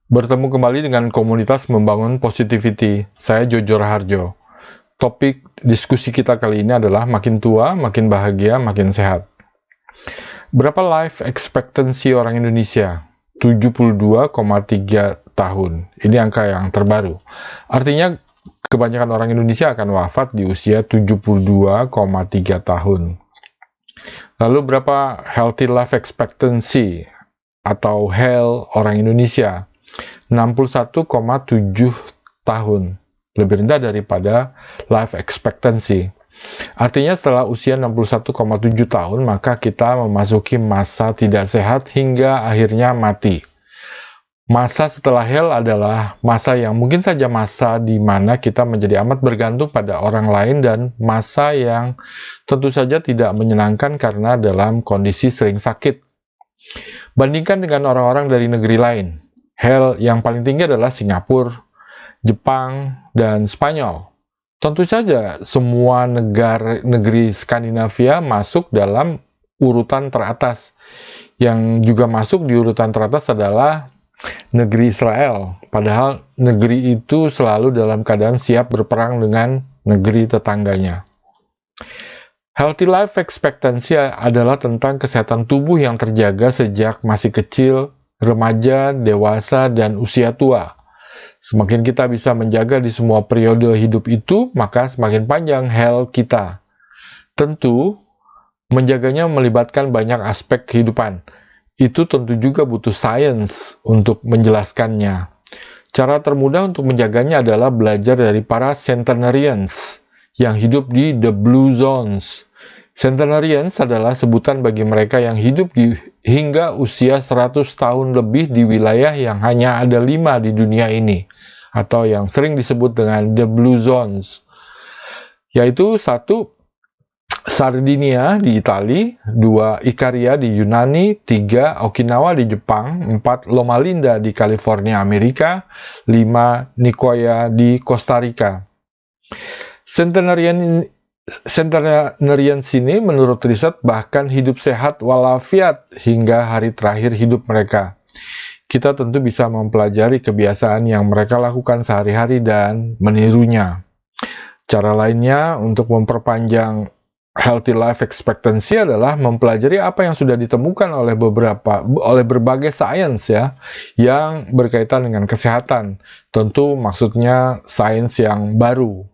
Bertemu kembali dengan komunitas membangun positivity. Saya Jojo Raharjo. Topik diskusi kita kali ini adalah makin tua, makin bahagia, makin sehat. Berapa life expectancy orang Indonesia? 72,3 tahun. Ini angka yang terbaru. Artinya kebanyakan orang Indonesia akan wafat di usia 72,3 tahun. Lalu berapa healthy life expectancy atau HEAL orang Indonesia? 61,7 tahun, lebih rendah daripada life expectancy. Artinya setelah usia 61,7 tahun, maka kita memasuki masa tidak sehat hingga akhirnya mati. Masa setelah HEAL adalah masa yang mungkin saja masa di mana kita menjadi amat bergantung pada orang lain dan masa yang tentu saja tidak menyenangkan karena dalam kondisi sering sakit. Bandingkan dengan orang-orang dari negeri lain. HEAL yang paling tinggi adalah Singapura, Jepang, dan Spanyol. Tentu saja semua negeri Skandinavia masuk dalam urutan teratas. Yang juga masuk di urutan teratas adalah negeri Israel. Padahal negeri itu selalu dalam keadaan siap berperang dengan negeri tetangganya. Healthy life expectancy adalah tentang kesehatan tubuh yang terjaga sejak masih kecil, remaja, dewasa, dan usia tua. Semakin kita bisa menjaga di semua periode hidup itu, maka semakin panjang health kita. Tentu, menjaganya melibatkan banyak aspek kehidupan. Itu tentu juga butuh sains untuk menjelaskannya. Cara termudah untuk menjaganya adalah belajar dari para centenarians yang hidup di the blue zones. Centenarians adalah sebutan bagi mereka yang hidup hingga usia 100 tahun lebih di wilayah yang hanya ada 5 di dunia ini, atau yang sering disebut dengan the blue zones, yaitu 1. Sardinia di Italia, 2. Ikaria di Yunani, 3. Okinawa di Jepang, 4. Loma Linda di California, Amerika, 5. Nicoya di Costa Rica. Centenarians ini menurut riset bahkan hidup sehat walafiat hingga hari terakhir hidup mereka. Kita tentu bisa mempelajari kebiasaan yang mereka lakukan sehari-hari dan menirunya. Cara lainnya untuk memperpanjang healthy life expectancy adalah mempelajari apa yang sudah ditemukan oleh berbagai sains ya, yang berkaitan dengan kesehatan. Tentu maksudnya sains yang baru.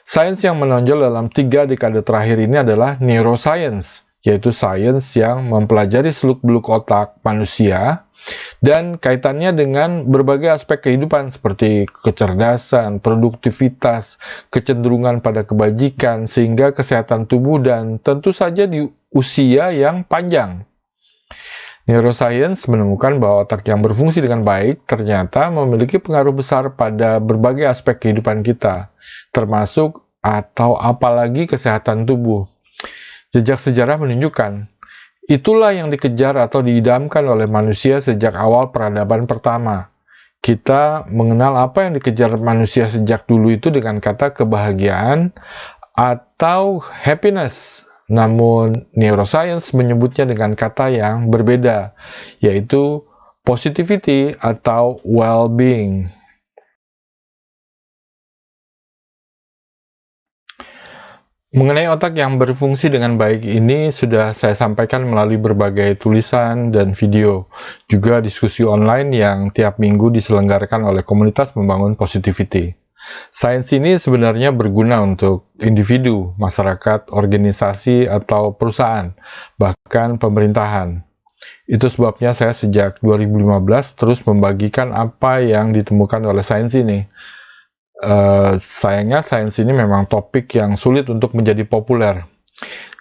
Sains yang menonjol dalam 3 dekade terakhir ini adalah neuroscience, yaitu sains yang mempelajari seluk-beluk otak manusia dan kaitannya dengan berbagai aspek kehidupan seperti kecerdasan, produktivitas, kecenderungan pada kebajikan, sehingga kesehatan tubuh dan tentu saja di usia yang panjang. Neuroscience menemukan bahwa otak yang berfungsi dengan baik ternyata memiliki pengaruh besar pada berbagai aspek kehidupan kita, termasuk atau apalagi kesehatan tubuh. Jejak sejarah menunjukkan, itulah yang dikejar atau diidamkan oleh manusia sejak awal peradaban pertama. Kita mengenal apa yang dikejar manusia sejak dulu itu dengan kata kebahagiaan atau happiness. Namun, neuroscience menyebutnya dengan kata yang berbeda, yaitu positivity atau well-being. Mengenai otak yang berfungsi dengan baik ini sudah saya sampaikan melalui berbagai tulisan dan video, juga diskusi online yang tiap minggu diselenggarakan oleh komunitas membangun positivity. Sains ini sebenarnya berguna untuk individu, masyarakat, organisasi, atau perusahaan, bahkan pemerintahan. Itu sebabnya saya sejak 2015 terus membagikan apa yang ditemukan oleh sains ini. Sayangnya sains ini memang topik yang sulit untuk menjadi populer.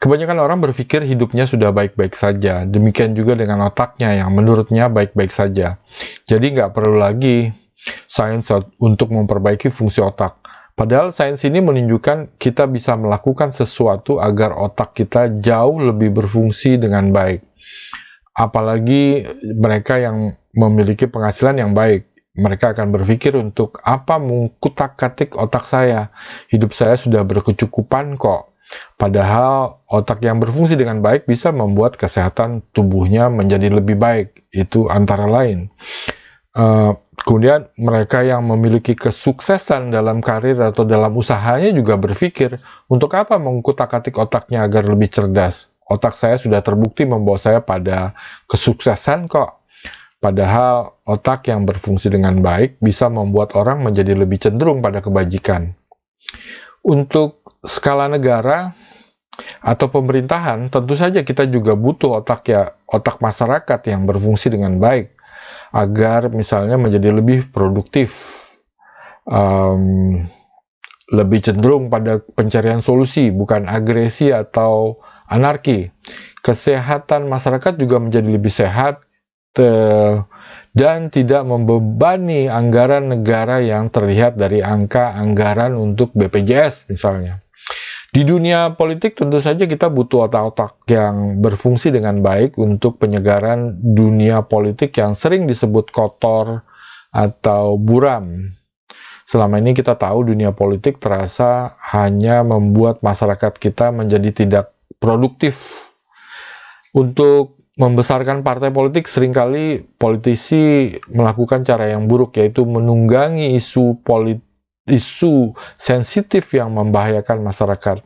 Kebanyakan orang berpikir hidupnya sudah baik-baik saja, demikian juga dengan otaknya yang menurutnya baik-baik saja. Jadi nggak perlu lagi sains untuk memperbaiki fungsi otak. Padahal sains ini menunjukkan kita bisa melakukan sesuatu agar otak kita jauh lebih berfungsi dengan baik. Apalagi mereka yang memiliki penghasilan yang baik. Mereka akan berpikir untuk apa mengkutak-katik otak saya. Hidup saya sudah berkecukupan kok. Padahal otak yang berfungsi dengan baik bisa membuat kesehatan tubuhnya menjadi lebih baik. Itu antara lain. Kemudian mereka yang memiliki kesuksesan dalam karir atau dalam usahanya juga berpikir, untuk apa mengutak-atik otaknya agar lebih cerdas? Otak saya sudah terbukti membawa saya pada kesuksesan kok. Padahal otak yang berfungsi dengan baik bisa membuat orang menjadi lebih cenderung pada kebajikan. Untuk skala negara atau pemerintahan, tentu saja kita juga butuh otak masyarakat yang berfungsi dengan baik, agar misalnya menjadi lebih produktif, lebih cenderung pada pencarian solusi, bukan agresi atau anarki. Kesehatan masyarakat juga menjadi lebih sehat, dan tidak membebani anggaran negara yang terlihat dari angka anggaran untuk BPJS misalnya. Di dunia politik tentu saja kita butuh otak-otak yang berfungsi dengan baik untuk penyegaran dunia politik yang sering disebut kotor atau buram. Selama ini kita tahu dunia politik terasa hanya membuat masyarakat kita menjadi tidak produktif. Untuk membesarkan partai politik, seringkali politisi melakukan cara yang buruk, yaitu menunggangi isu sensitif yang membahayakan masyarakat.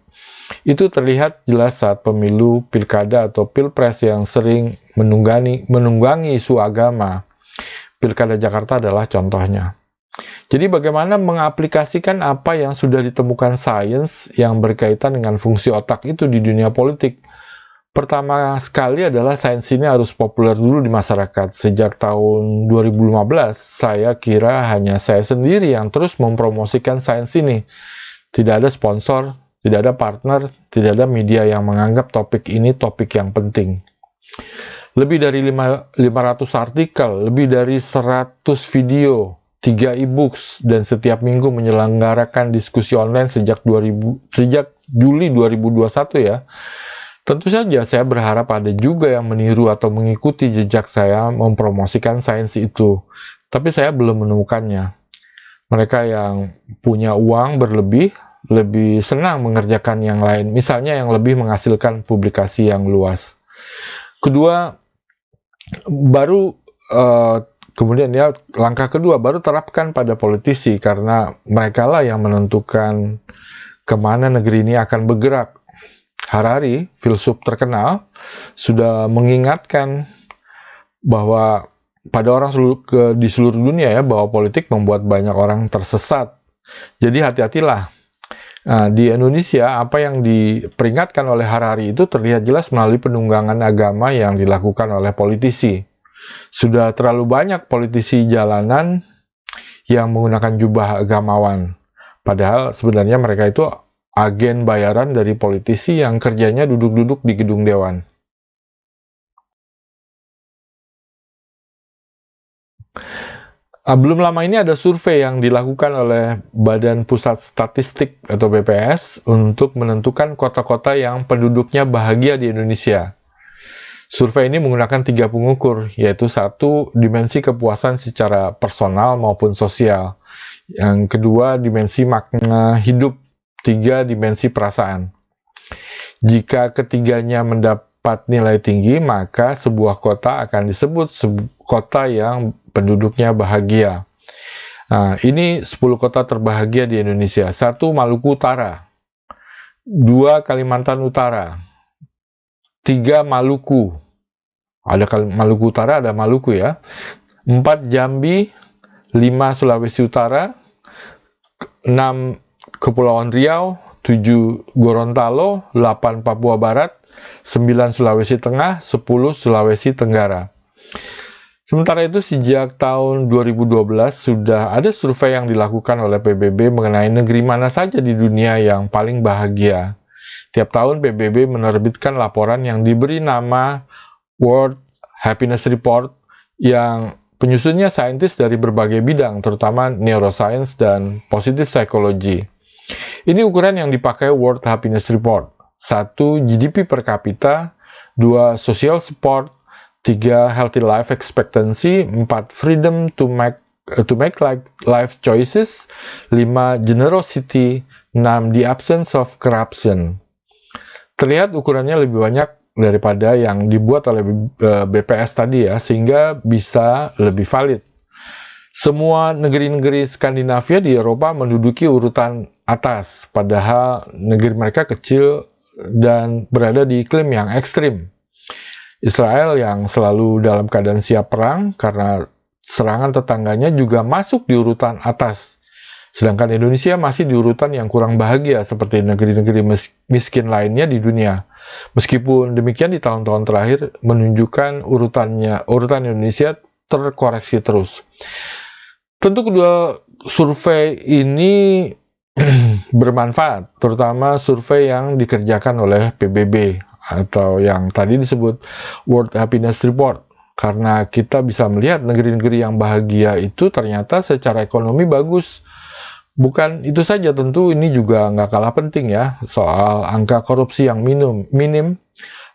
Itu terlihat jelas saat pemilu, pilkada, atau pilpres yang sering menunggangi isu agama. Pilkada Jakarta adalah contohnya. Jadi bagaimana mengaplikasikan apa yang sudah ditemukan sains yang berkaitan dengan fungsi otak itu di dunia politik? Pertama sekali adalah sains ini harus populer dulu di masyarakat. Sejak tahun 2015, saya kira hanya saya sendiri yang terus mempromosikan sains ini. Tidak ada sponsor, tidak ada partner, tidak ada media yang menganggap topik ini topik yang penting. Lebih dari 500 artikel, lebih dari 100 video, 3 e-books, dan setiap minggu menyelenggarakan diskusi online sejak Juli 2021 ya. Tentu saja saya berharap ada juga yang meniru atau mengikuti jejak saya mempromosikan sains itu. Tapi saya belum menemukannya. Mereka yang punya uang berlebih, lebih senang mengerjakan yang lain. Misalnya yang lebih menghasilkan publikasi yang luas. Kedua, kemudian ya langkah kedua, baru terapkan pada politisi. Karena mereka lah yang menentukan kemana negeri ini akan bergerak. Harari, filsuf terkenal, sudah mengingatkan bahwa pada orang di seluruh dunia ya, bahwa politik membuat banyak orang tersesat. Jadi hati-hatilah. Nah, di Indonesia, apa yang diperingatkan oleh Harari itu terlihat jelas melalui penunggangan agama yang dilakukan oleh politisi. Sudah terlalu banyak politisi jalanan yang menggunakan jubah agamawan. Padahal sebenarnya mereka itu agen bayaran dari politisi yang kerjanya duduk-duduk di gedung dewan. Belum lama ini ada survei yang dilakukan oleh Badan Pusat Statistik atau BPS untuk menentukan kota-kota yang penduduknya bahagia di Indonesia. Survei ini menggunakan 3 pengukur, yaitu 1, dimensi kepuasan secara personal maupun sosial. Yang kedua, dimensi makna hidup. 3, dimensi perasaan. Jika ketiganya mendapat nilai tinggi, maka sebuah kota akan disebut kota yang penduduknya bahagia. Nah, ini 10 kota terbahagia di Indonesia. 1, Maluku Utara. 2, Kalimantan Utara. 3, Maluku. Ada Maluku Utara, ada Maluku ya. 4, Jambi. 5, Sulawesi Utara. 6, Kepulauan Riau. 7, Gorontalo. 8, Papua Barat. 9, Sulawesi Tengah. 10, Sulawesi Tenggara. Sementara itu, sejak tahun 2012 sudah ada survei yang dilakukan oleh PBB mengenai negeri mana saja di dunia yang paling bahagia. Tiap tahun PBB menerbitkan laporan yang diberi nama World Happiness Report yang penyusunnya saintis dari berbagai bidang, terutama neuroscience dan positive psychology. Ini ukuran yang dipakai World Happiness Report. 1, GDP per kapita. 2, social support. 3, healthy life expectancy. 4, freedom to make life choices. 5, generosity. 6, the absence of corruption. Terlihat ukurannya lebih banyak daripada yang dibuat oleh BPS tadi ya, sehingga bisa lebih valid. Semua negeri-negeri Skandinavia di Eropa menduduki urutan atas, padahal negeri mereka kecil dan berada di iklim yang ekstrim. Israel yang selalu dalam keadaan siap perang karena serangan tetangganya juga masuk di urutan atas. Sedangkan Indonesia masih di urutan yang kurang bahagia seperti negeri-negeri miskin lainnya di dunia. Meskipun demikian di tahun-tahun terakhir menunjukkan urutan Indonesia terkoreksi terus. Tentu kedua survei ini bermanfaat, terutama survei yang dikerjakan oleh PBB atau yang tadi disebut World Happiness Report, karena kita bisa melihat negeri-negeri yang bahagia itu ternyata secara ekonomi bagus. Bukan itu saja, tentu ini juga nggak kalah penting ya, soal angka korupsi yang minim,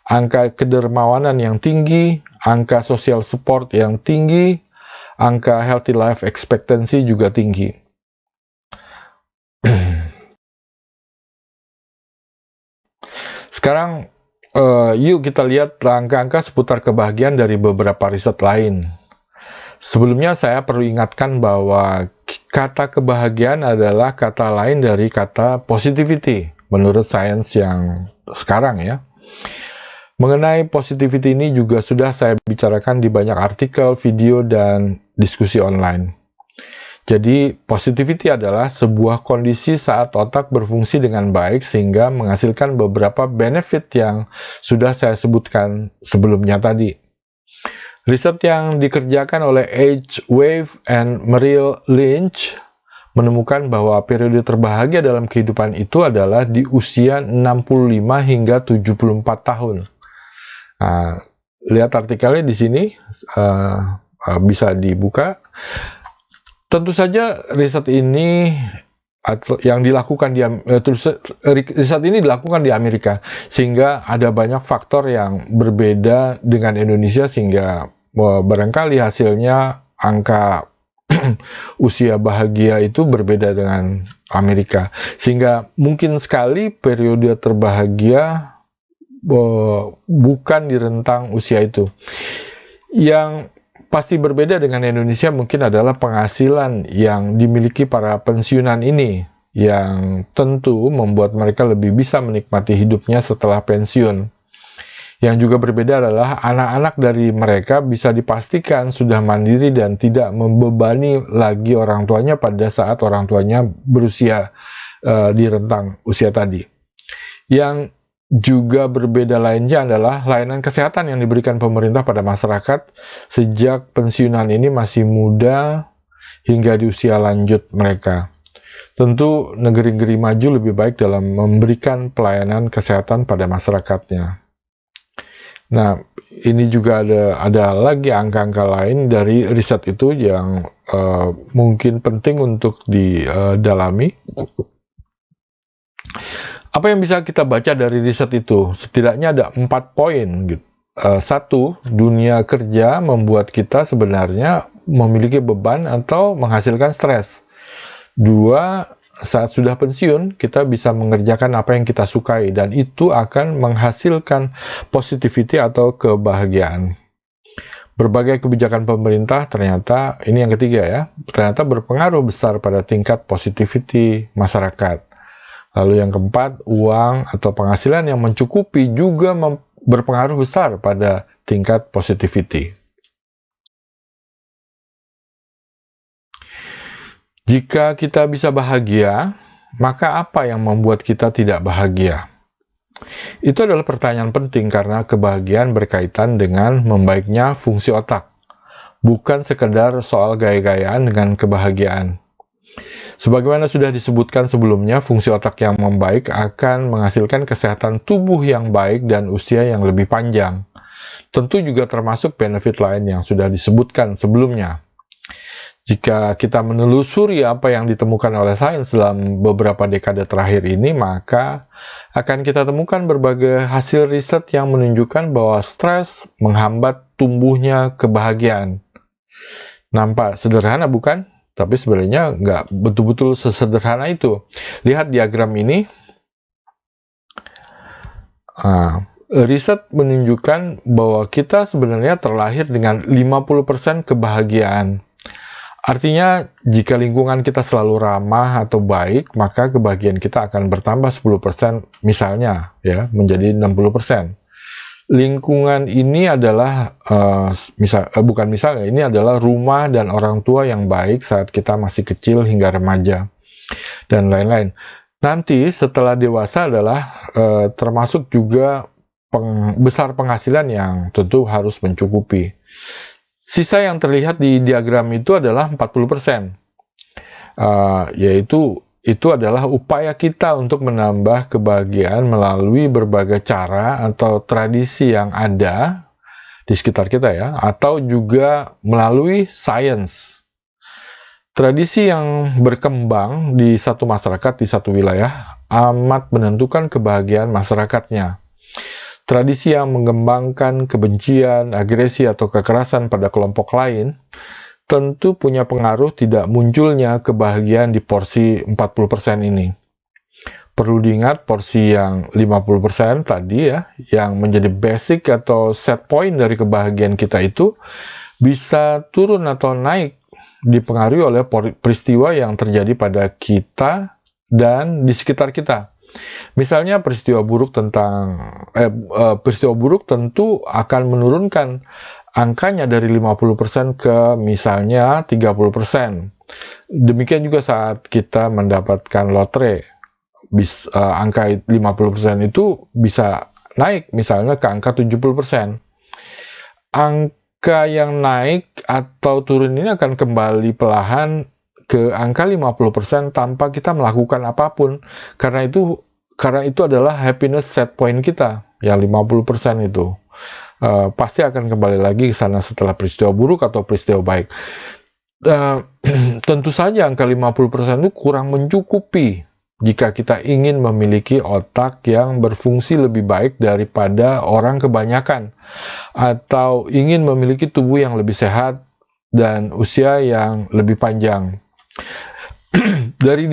angka kedermawanan yang tinggi, angka social support yang tinggi, angka healthy life expectancy juga tinggi. Sekarang, yuk kita lihat angka-angka seputar kebahagiaan dari beberapa riset lain. Sebelumnya saya perlu ingatkan bahwa kata kebahagiaan adalah kata lain dari kata positivity, menurut sains yang sekarang ya. Mengenai positivity ini juga sudah saya bicarakan di banyak artikel, video, dan diskusi online. Jadi, positivity adalah sebuah kondisi saat otak berfungsi dengan baik sehingga menghasilkan beberapa benefit yang sudah saya sebutkan sebelumnya tadi. Riset yang dikerjakan oleh H. Wave and Merrill Lynch menemukan bahwa periode terbahagia dalam kehidupan itu adalah di usia 65 hingga 74 tahun. Nah, lihat artikelnya di sini, bisa dibuka. Tentu saja riset ini riset ini dilakukan di Amerika, sehingga ada banyak faktor yang berbeda dengan Indonesia, sehingga barangkali hasilnya angka usia bahagia itu berbeda dengan Amerika, sehingga mungkin sekali periode terbahagia bukan di rentang usia itu. Yang pasti berbeda dengan Indonesia mungkin adalah penghasilan yang dimiliki para pensiunan ini, yang tentu membuat mereka lebih bisa menikmati hidupnya setelah pensiun. Yang juga berbeda adalah anak-anak dari mereka bisa dipastikan sudah mandiri dan tidak membebani lagi orang tuanya pada saat orang tuanya berusia di rentang usia tadi. Yang juga berbeda lainnya adalah layanan kesehatan yang diberikan pemerintah pada masyarakat sejak pensiunan ini masih muda hingga di usia lanjut mereka. Tentu negeri-negeri maju lebih baik dalam memberikan pelayanan kesehatan pada masyarakatnya. Nah, ini juga ada lagi angka-angka lain dari riset itu yang mungkin penting untuk didalami. Apa yang bisa kita baca dari riset itu? Setidaknya ada 4 poin gitu. 1, dunia kerja membuat kita sebenarnya memiliki beban atau menghasilkan stres. 2, saat sudah pensiun, kita bisa mengerjakan apa yang kita sukai, dan itu akan menghasilkan positivity atau kebahagiaan. Berbagai kebijakan pemerintah ternyata, ini yang ketiga ya, ternyata berpengaruh besar pada tingkat positivity masyarakat. Lalu yang keempat, uang atau penghasilan yang mencukupi juga berpengaruh besar pada tingkat positivity. Jika kita bisa bahagia, maka apa yang membuat kita tidak bahagia? Itu adalah pertanyaan penting karena kebahagiaan berkaitan dengan membaiknya fungsi otak, bukan sekedar soal gaya-gayaan dengan kebahagiaan. Sebagaimana sudah disebutkan sebelumnya, fungsi otak yang membaik akan menghasilkan kesehatan tubuh yang baik dan usia yang lebih panjang. Tentu juga termasuk benefit lain yang sudah disebutkan sebelumnya. Jika kita menelusuri apa yang ditemukan oleh sains dalam beberapa dekade terakhir ini, maka akan kita temukan berbagai hasil riset yang menunjukkan bahwa stres menghambat tumbuhnya kebahagiaan. Nampak sederhana bukan? Tapi sebenarnya nggak betul-betul sesederhana itu. Lihat diagram ini. Riset menunjukkan bahwa kita sebenarnya terlahir dengan 50% kebahagiaan. Artinya, jika lingkungan kita selalu ramah atau baik, maka kebahagiaan kita akan bertambah 10%, misalnya, ya, menjadi 60%. Lingkungan ini adalah, bukan misalnya, ini adalah rumah dan orang tua yang baik saat kita masih kecil hingga remaja, dan lain-lain. Nanti, setelah dewasa adalah, termasuk juga besar penghasilan yang tentu harus mencukupi. Sisa yang terlihat di diagram itu adalah 40%, yaitu itu adalah upaya kita untuk menambah kebahagiaan melalui berbagai cara atau tradisi yang ada di sekitar kita, ya, atau juga melalui sains. Tradisi yang berkembang di satu masyarakat, di satu wilayah, amat menentukan kebahagiaan masyarakatnya. Tradisi yang mengembangkan kebencian, agresi, atau kekerasan pada kelompok lain tentu punya pengaruh tidak munculnya kebahagiaan di porsi 40% ini. Perlu diingat porsi yang 50% tadi, ya, yang menjadi basic atau set point dari kebahagiaan kita itu bisa turun atau naik dipengaruhi oleh peristiwa yang terjadi pada kita dan di sekitar kita. Misalnya peristiwa buruk tentu akan menurunkan angkanya dari 50% ke misalnya 30%. Demikian juga saat kita mendapatkan lotre, angka 50% itu bisa naik misalnya ke angka 70%. Angka yang naik atau turun ini akan kembali perlahan ke angka 50% tanpa kita melakukan apapun, karena itu adalah happiness set point kita yang 50% itu. Pasti akan kembali lagi ke sana setelah peristiwa buruk atau peristiwa baik. Tentu saja angka 50% itu kurang mencukupi jika kita ingin memiliki otak yang berfungsi lebih baik daripada orang kebanyakan, atau ingin memiliki tubuh yang lebih sehat dan usia yang lebih panjang. Dari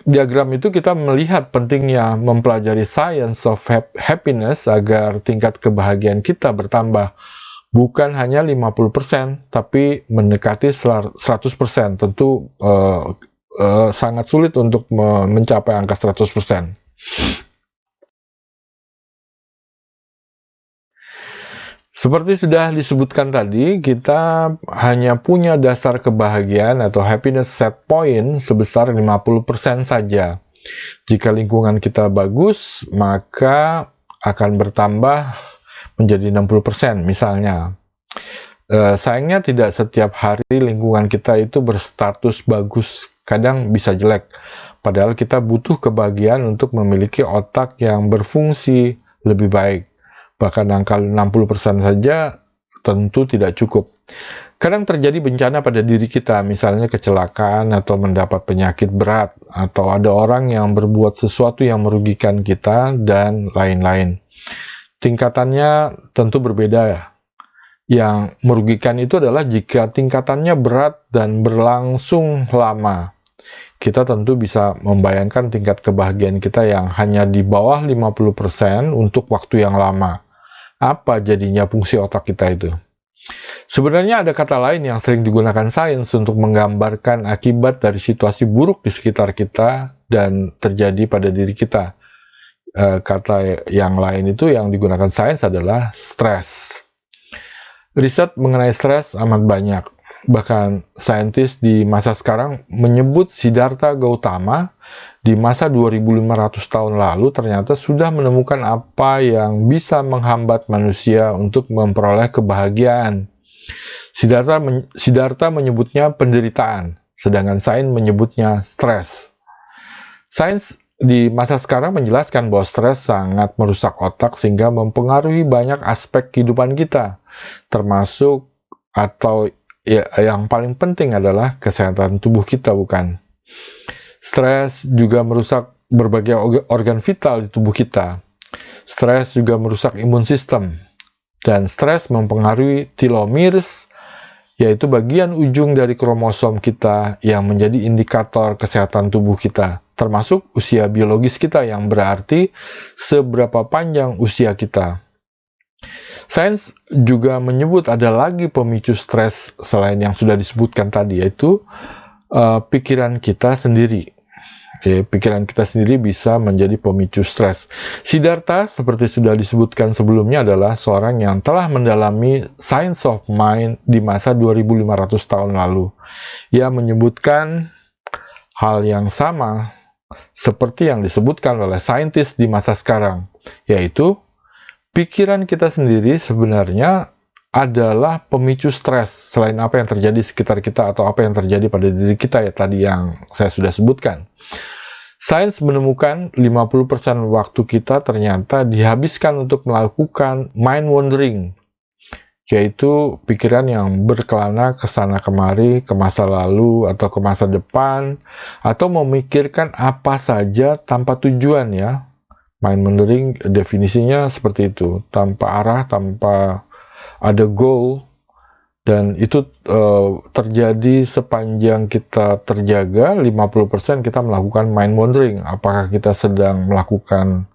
diagram itu kita melihat pentingnya mempelajari science of happiness agar tingkat kebahagiaan kita bertambah. Bukan hanya 50%, tapi mendekati 100%. Tentu sangat sulit untuk mencapai angka 100%. Seperti sudah disebutkan tadi, kita hanya punya dasar kebahagiaan atau happiness set point sebesar 50% saja. Jika lingkungan kita bagus, maka akan bertambah menjadi 60% misalnya. Sayangnya tidak setiap hari lingkungan kita itu berstatus bagus, kadang bisa jelek. Padahal kita butuh kebahagiaan untuk memiliki otak yang berfungsi lebih baik. Bahkan angka 60% saja tentu tidak cukup. Kadang terjadi bencana pada diri kita, misalnya kecelakaan atau mendapat penyakit berat, atau ada orang yang berbuat sesuatu yang merugikan kita, dan lain-lain. Tingkatannya tentu berbeda, ya. Yang merugikan itu adalah jika tingkatannya berat dan berlangsung lama. Kita tentu bisa membayangkan tingkat kebahagiaan kita yang hanya di bawah 50% untuk waktu yang lama. Apa jadinya fungsi otak kita itu? Sebenarnya ada kata lain yang sering digunakan sains untuk menggambarkan akibat dari situasi buruk di sekitar kita dan terjadi pada diri kita. Kata yang lain itu yang digunakan sains adalah stres. Riset mengenai stres amat banyak. Bahkan saintis di masa sekarang menyebut Siddhartha Gautama di masa 2500 tahun lalu ternyata sudah menemukan apa yang bisa menghambat manusia untuk memperoleh kebahagiaan. Siddhartha menyebutnya penderitaan, sedangkan sains menyebutnya stres. Sains di masa sekarang menjelaskan bahwa stres sangat merusak otak sehingga mempengaruhi banyak aspek kehidupan kita, termasuk atau yang paling penting adalah kesehatan tubuh kita, bukan? Stres juga merusak berbagai organ vital di tubuh kita. Stres juga merusak imun sistem. Dan stres mempengaruhi telomeres, yaitu bagian ujung dari kromosom kita yang menjadi indikator kesehatan tubuh kita, termasuk usia biologis kita yang berarti seberapa panjang usia kita. Sains juga menyebut ada lagi pemicu stres selain yang sudah disebutkan tadi, yaitu pikiran kita sendiri. Pikiran kita sendiri bisa menjadi pemicu stres. Siddhartha, seperti sudah disebutkan sebelumnya, adalah seorang yang telah mendalami science of mind di masa 2500 tahun lalu. Ia menyebutkan hal yang sama seperti yang disebutkan oleh saintis di masa sekarang, yaitu pikiran kita sendiri sebenarnya adalah pemicu stres selain apa yang terjadi di sekitar kita atau apa yang terjadi pada diri kita, ya tadi yang saya sudah sebutkan. Sains menemukan 50% waktu kita ternyata dihabiskan untuk melakukan mind wandering, yaitu pikiran yang berkelana ke sana kemari, ke masa lalu atau ke masa depan, atau memikirkan apa saja tanpa tujuan, ya. Mind wandering definisinya seperti itu, tanpa arah, tanpa ada goal, dan itu terjadi sepanjang kita terjaga. 50% kita melakukan mind wandering, apakah kita sedang melakukan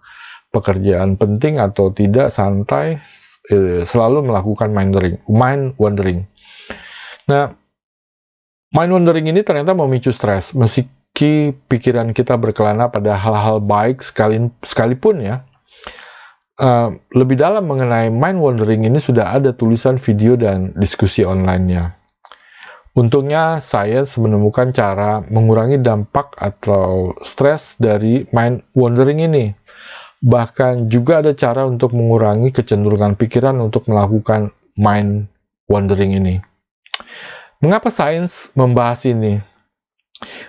pekerjaan penting atau tidak, santai, selalu melakukan mind wandering. Nah, mind wandering ini ternyata memicu stres, meski pikiran kita berkelana pada hal-hal baik sekalipun, ya. Lebih dalam mengenai mind wandering ini sudah ada tulisan, video, dan diskusi online-nya. Untungnya, sains menemukan cara mengurangi dampak atau stres dari mind wandering ini. Bahkan juga ada cara untuk mengurangi kecenderungan pikiran untuk melakukan mind wandering ini. Mengapa sains membahas ini?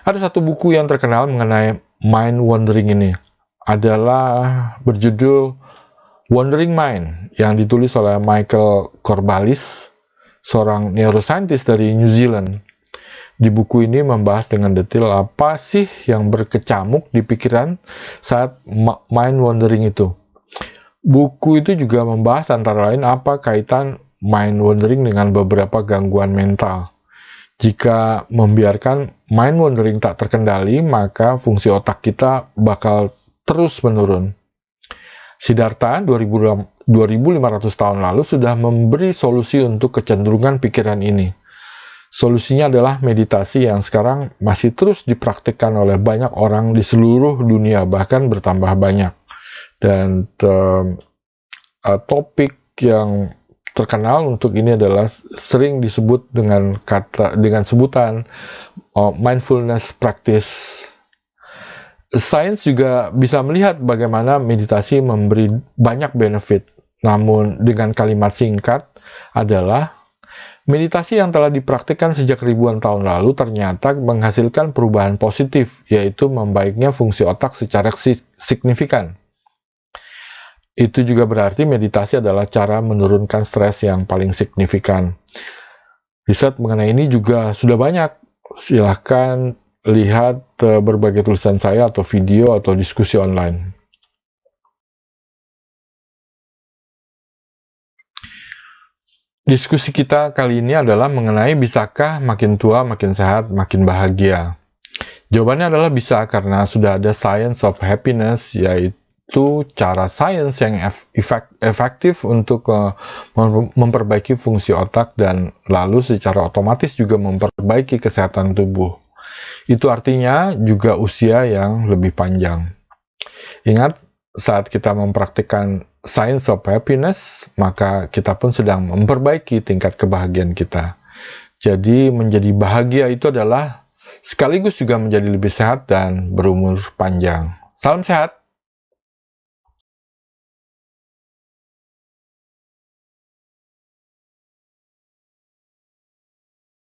Ada satu buku yang terkenal mengenai mind wandering ini, adalah berjudul Wandering Mind, yang ditulis oleh Michael Corballis, seorang neuroscientist dari New Zealand. Di buku ini membahas dengan detail apa sih yang berkecamuk di pikiran saat mind wandering itu. Buku itu juga membahas antara lain apa kaitan mind wandering dengan beberapa gangguan mental. Jika membiarkan mind wandering tak terkendali, maka fungsi otak kita bakal terus menurun. Siddhartha 2500 tahun lalu sudah memberi solusi untuk kecenderungan pikiran ini. Solusinya adalah meditasi yang sekarang masih terus dipraktikkan oleh banyak orang di seluruh dunia, bahkan bertambah banyak. Dan topik yang terkenal untuk ini adalah sering disebut dengan sebutan mindfulness practice. Sains juga bisa melihat bagaimana meditasi memberi banyak benefit, namun dengan kalimat singkat adalah meditasi yang telah dipraktikkan sejak ribuan tahun lalu ternyata menghasilkan perubahan positif, yaitu membaiknya fungsi otak secara signifikan. Itu juga berarti meditasi adalah cara menurunkan stres yang paling signifikan. Riset mengenai ini juga sudah banyak. Silahkan lihat berbagai tulisan saya atau video atau diskusi online. Diskusi kita kali ini adalah mengenai bisakah makin tua, makin sehat, makin bahagia. Jawabannya adalah bisa, karena sudah ada science of happiness, yaitu cara sains yang efektif untuk memperbaiki fungsi otak dan lalu secara otomatis juga memperbaiki kesehatan tubuh. Itu artinya juga usia yang lebih panjang. Ingat, saat kita mempraktikkan science of happiness, maka kita pun sedang memperbaiki tingkat kebahagiaan kita. Jadi menjadi bahagia itu adalah sekaligus juga menjadi lebih sehat dan berumur panjang. Salam sehat!